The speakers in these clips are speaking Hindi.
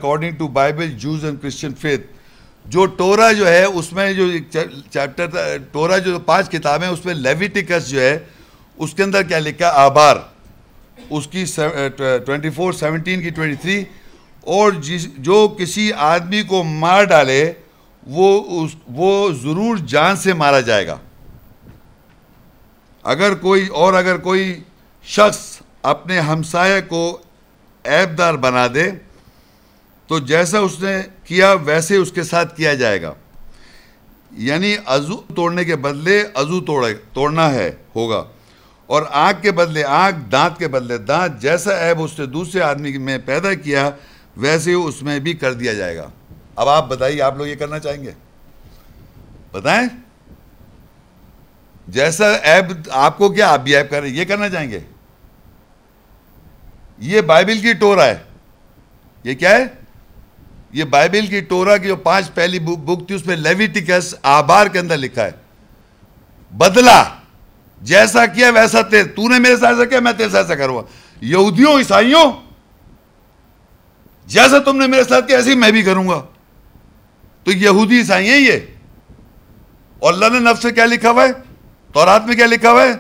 According to Bible, Jews and Christian faith. जो टोरा जो है उसमें जो चैप्टर टोरा जो 5 किताबें उसमें लेविटिकस जो है उसके अंदर क्या लिखा है, आबार उसकी 24:17 की 23, और जो किसी आदमी को मार डाले वो ज़रूर जान से मारा जाएगा। अगर कोई शख्स अपने हमसाये को ऐबदार बना दे तो जैसा उसने किया वैसे उसके साथ किया जाएगा। यानी अज़ू तोड़ने के बदले अज़ू तोड़ना होगा, और आँख के बदले आँख, दांत के बदले दांत। जैसा ऐब उसने दूसरे आदमी में पैदा किया वैसे ही उसमें भी कर दिया जाएगा। अब आप बताइए, आप लोग ये करना चाहेंगे? बताएं, जैसा ऐब आपको क्या, आप भी ऐब करें, ये करना चाहेंगे? ये बाइबल की टोरा है। ये क्या है? ये बाइबल की टोरा की जो 5 पहली बुक थी उसमें लेविटिकस आबार के अंदर लिखा है, बदला जैसा किया वैसा तूने मेरे साथ ऐसा किया मैं तेरे साथ ऐसा करूंगा। यहूदियों, ईसाइयों, जैसा तुमने मेरे साथ किया ऐसे ही मैं भी करूंगा। तो यहूदी ईसाई हैं ये। और अल्लाह ने नफ्स से क्या लिखा हुआ है? तौरात में क्या लिखा हुआ है?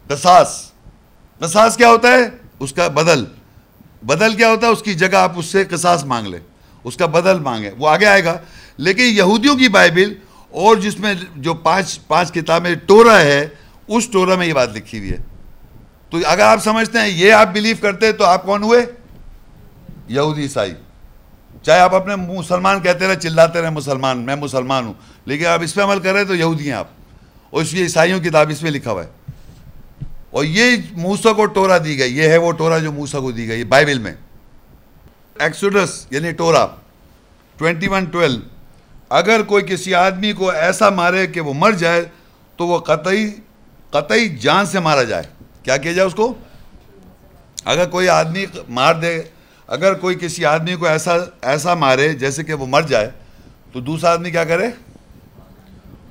क़िसास। क़िसास क्या होता है? उसका बदल क्या होता है? उसकी जगह आप उससे क़िसास मांग ले, उसका बदल मांगे, वो आगे आएगा। लेकिन यहूदियों की बाइबल और जिसमें जो 5 किताबें टोरा है, उस टोरा में ये बात लिखी हुई है। तो अगर आप समझते हैं, ये आप बिलीव करते हैं, तो आप कौन हुए? यहूदी ईसाई। चाहे आप अपने मुसलमान कहते रहे, चिल्लाते रहे मुसलमान, मैं मुसलमान हूं, लेकिन आप इस पर अमल कर रहे हैं तो यहूदी हैं आप। और इसलिए ईसाइयों की किताब इसमें लिखा हुआ है। और ये मूसा को टोरा दी गई, ये है वो टोरा जो मूसा को दी गई बाइबल में। एक्सोडस यानी टोरा 21:12, अगर कोई किसी आदमी को ऐसा मारे कि वो मर जाए तो वो कतई जान से मारा जाए। क्या किया जाए उसको? अगर कोई आदमी मार दे, अगर कोई किसी आदमी को ऐसा मारे जैसे कि वो मर जाए, तो दूसरा आदमी क्या करे?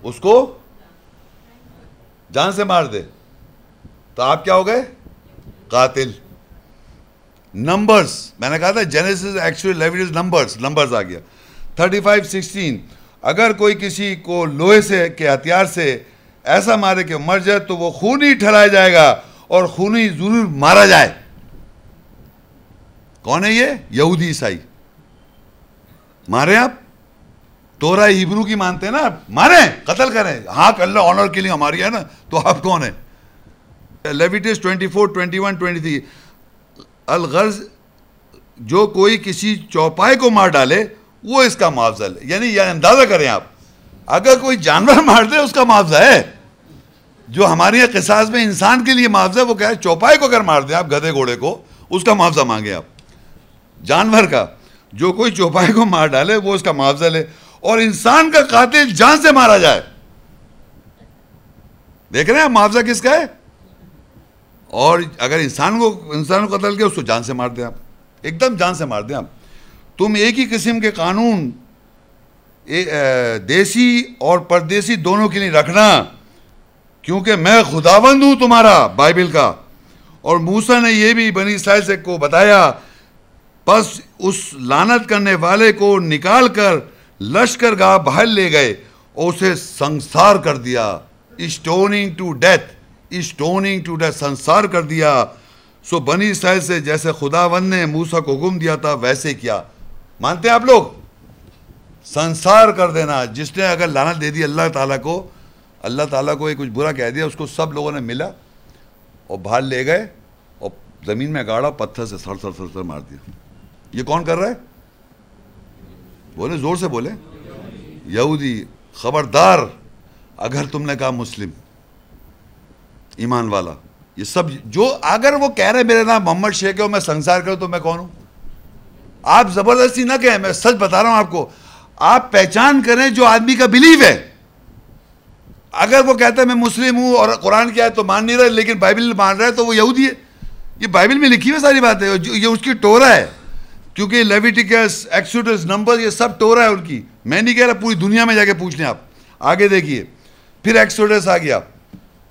उसको जान से मार दे, तो आप क्या हो गए? कातिल। नंबर्स, मैंने कहा था जेनेसिस, एक्चुअली लेविटिकस, नंबर्स आ गया 35:16, अगर कोई किसी को लोहे से के हथियार से ऐसा मारे कि मर जाए तो वो खूनी ठहराया जाएगा और खूनी जरूर मारा जाए। कौन है ये? यहूदी ईसाई। मारे आप? तोरा हिब्रू की मानते हैं ना आप? मारे, कत्ल करें, हाँ कर लो, ऑनर किलिंग हमारी है ना। तो आप कौन है? लेविटिकस 24:21-23, अलगर्ज जो कोई किसी चौपाई को मार डाले वो इसका मुआवजा ले। यानी यह अंदाजा करें आप, अगर कोई जानवर मार दे उसका मुआवजा है। जो हमारे यहाँ क़िसास में इंसान के लिए मुआवजा, वो क्या है? चौपाई को अगर मार दे आप, गधे घोड़े को, उसका मुआवजा मांगे आप। जानवर का, जो कोई चौपाई को मार डाले वो उसका मुआवजा ले। और इंसान का कातिल जान से मारा जाए। देख रहे हैं आप मुआवजा किसका है? और अगर इंसान को कत्ल किया उसको जान से मार दें आप, एकदम जान से मार दें आप। तुम एक ही किस्म के कानून देसी और परदेसी दोनों के लिए रखना, क्योंकि मैं खुदावंद हूं तुम्हारा, बाइबल का। और मूसा ने यह भी बनी इस्राएल से को बताया, बस उस लानत करने वाले को निकाल कर लश्करगाह बाहर ले गए और उसे संसार कर दिया। स्टोनिंग टू डेथ, संसार कर दिया। सो बनी इस्राएल से जैसे खुदावंद ने मूसा को हुक्म दिया था वैसे किया। मानते हैं आप लोग? संसार कर देना। जिसने अगर लानत दे दी अल्लाह ताला को एक कुछ बुरा कह दिया, उसको सब लोगों ने मिला और बाहर ले गए और जमीन में गाड़ा, पत्थर से सर मार दिया। ये कौन कर रहा है? बोले, जोर से बोले। यहूदी। खबरदार अगर तुमने कहा मुस्लिम, ईमान वाला, ये सब जो अगर वो कह रहे मेरा नाम मोहम्मद शेख है और मैं संसार करूं, तो मैं कौन हूं? आप जबरदस्ती ना कहें, मैं सच बता रहा हूं आपको। आप पहचान करें जो आदमी का बिलीव है। अगर वो कहता है मैं मुस्लिम हूं और कुरान क्या है तो मान नहीं रहा, लेकिन बाइबल मान रहा है, तो वो यहूदी है। ये बाइबल में लिखी हुई सारी बातें, ये उसकी टोरा है। क्योंकि लेविटिकस, एक्सोडस, नंबर, ये सब टोरा है उनकी। मैं नहीं कह रहा, पूरी दुनिया में जाके पूछ लें आप। आगे देखिए, फिर एक्सोडस आ गया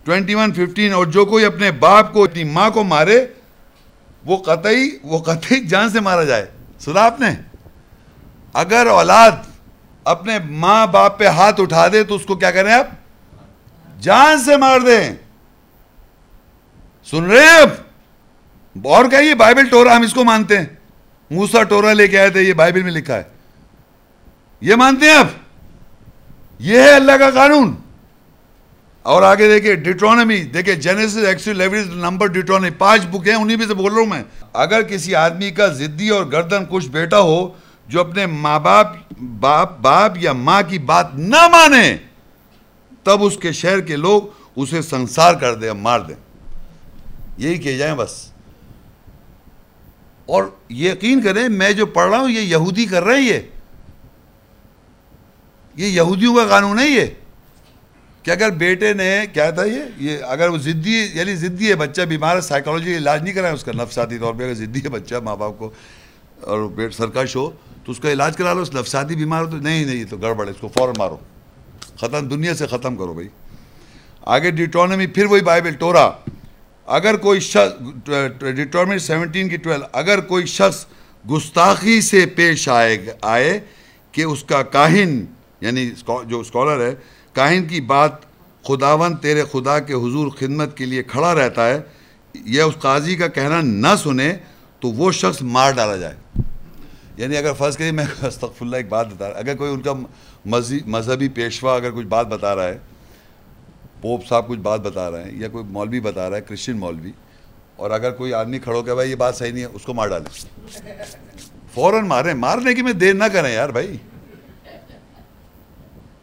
21:15, और जो कोई अपने बाप को, अपनी माँ को मारे वो कतई जान से मारा जाए। सुना आपने? अगर औलाद अपने माँ बाप पे हाथ उठा दे तो उसको क्या करें आप? जान से मार दें। सुन रहे हैं आप? और क्या ये बाइबल टोरा हम इसको मानते हैं? मूसा टोरा लेके आए थे, ये बाइबल में लिखा है, ये मानते हैं आप? ये है अल्लाह का कानून। और आगे देखिए डिट्रोनॉमी, देखिए Genesis, Exodus, Leviticus, Numbers, Deuteronomy, 5 book हैं, उन्हीं में से बोल रहा हूं मैं। अगर किसी आदमी का जिद्दी और गर्दन कुछ बेटा हो जो अपने माँ बाप या माँ की बात ना माने, तब उसके शहर के लोग उसे संसार कर दे, मार दें। यही किए जाए बस। और यकीन करें, मैं जो पढ़ रहा हूं ये यहूदी कर रहे हैं, ये यहूदियों का कानून है ये। कि अगर बेटे ने क्या था ये अगर वो जिद्दी, यानी जिद्दी है, बच्चा बीमार है, साइकोलॉजी इलाज नहीं कराए उसका, नफसाती तौर पे अगर जिद्दी है बच्चा माँ बाप को और पेट सरकश हो तो उसका इलाज करा लो। उस नफसाती बीमार हो तो नहीं तो गड़बड़ है, इसको फौरन मारो, ख़त्म, दुनिया से ख़त्म करो भाई। आगे डिट्रोनॉमी, फिर वही बाइबल टोरा, अगर कोई शख्स, डिट्रोनॉमी 17:12, अगर कोई शख्स गुस्ताखी से पेश आए कि उसका काहिन, यानी जो स्कॉलर है, काहिन की बात खुदावन तेरे खुदा के हुजूर खिदमत के लिए खड़ा रहता है, यह उस काजी का कहना न सुने तो वो शख्स मार डाला जाए। यानी अगर फ़र्ज़ करिए, मैं अस्तग़फिरुल्लाह एक बात बता रहा, अगर कोई उनका मजहबी पेशवा अगर कुछ बात बता रहा है, पोप साहब कुछ बात बता रहे हैं, या कोई मौलवी बता रहा है, क्रिश्चियन मौलवी, और अगर कोई आदमी खड़ो के भाई ये बात सही नहीं है, उसको मार डालें, फ़ौरन मारें। मारने की में देर ना करें यार भाई,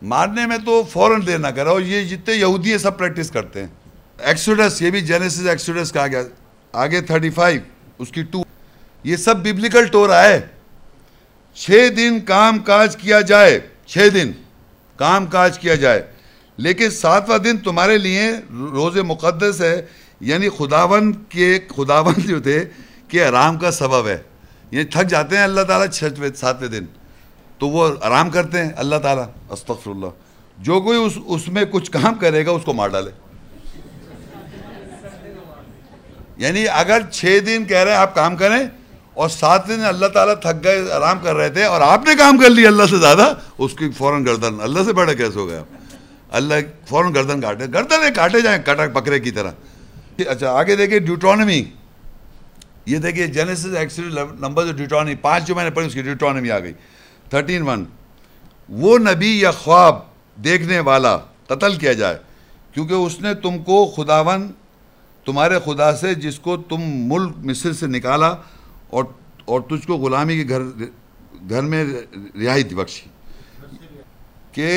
मारने में तो फ़ौरन देर ना करें। और ये जितने यहूदी है सब प्रैक्टिस करते हैं। एक्सोडस, ये भी जेनेसिस एक्सोडस कहा गया, आगे 35 उसकी 2, ये सब बिब्लिकल टोरा है। 6 दिन काम काज किया जाए, 6 दिन काम काज किया जाए, लेकिन 7वां दिन तुम्हारे लिए रोज़े मुक़द्दस है, यानी खुदावन जो थे कि आराम का सबब है। ये थक जाते हैं अल्लाह ताला 7वें दिन, तो वो आराम करते हैं अल्लाह ताला। अस्तग़फिरुल्लाह। जो कोई उसमें कुछ काम करेगा उसको मार डाले। यानी अगर 6 दिन कह रहे हैं आप काम करें और 7 दिन अल्लाह ताला थक गए, आराम कर रहे थे, और आपने काम कर लिया अल्लाह से ज़्यादा, उसकी फ़ौरन गर्दन, अल्लाह से बड़ा कैसे हो गया? अल्लाह फ़ौरन गर्दन काटे, गर्दन काटे जाए कटा बकरे की तरह। अच्छा आगे देखिए डिट्रोनॉमी, ये देखिए जेनेसिस, एक्सोडस, नंबर, जो डिट्रोनॉमी 5 जो मैंने पढ़ी उसकी डिट्रोनॉमी आ गई 13:1, वो नबी या ख्वाब देखने वाला कत्ल किया जाए, क्योंकि उसने तुमको खुदावन तुम्हारे खुदा से, जिसको तुम मुल्क मिस्र से निकाला और तुझको गुलामी के घर में रिहाई बख्शी, कि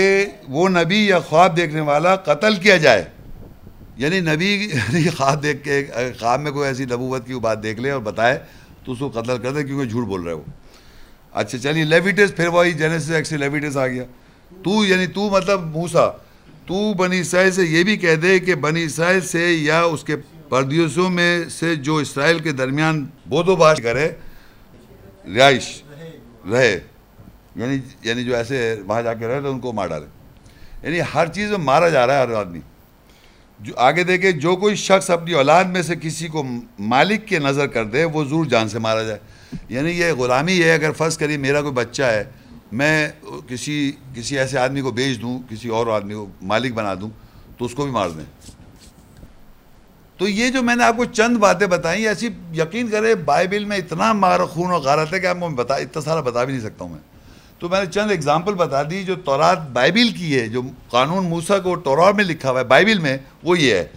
वो नबी या ख्वाब देखने वाला कत्ल किया जाए। यानी नबी ख्वाब देख के, ख्वाब में कोई ऐसी नबूवत की बात देख ले और बताए तो उसको कत्ल कर दे, क्योंकि झूठ बोल रहे हो। अच्छा चलिए लेविटिकस, फिर वही जेनेसिस एक्सोडस लेविटिकस आ गया। तू, यानी तू मतलब मूसा, तू बनी इसराइल से ये भी कह दे कि बनी इसराइल से या उसके परदेशियों में से जो इसराइल के दरमियान बोदोबाश करे, रिहाइश रहे, यानी जो ऐसे वहाँ जाके रहे तो उनको मार डाले। यानी हर चीज़ में मारा जा रहा है हर आदमी। जो आगे देखे, जो कोई शख्स अपनी औलाद में से किसी को मालिक के नज़र कर दे वो ज़रूर जान से मारा जाए। यानी ये ग़ुलामी है। अगर फ़र्ज़ करिए मेरा कोई बच्चा है, मैं किसी ऐसे आदमी को बेच दूँ, किसी और आदमी को मालिक बना दूँ, तो उसको भी मार दें। तो ये जो मैंने आपको चंद बातें बताई, ऐसी यकीन करें बाइबल में इतना मार खून और गारत है कि आपको इतना सारा बता भी नहीं सकता हूँ मैं। तो मैंने चंद एग्जाम्पल बता दी। जो तौरात बाइबल की है, जो कानून मूसा को तौरात में लिखा हुआ है बाइबल में, वो ये है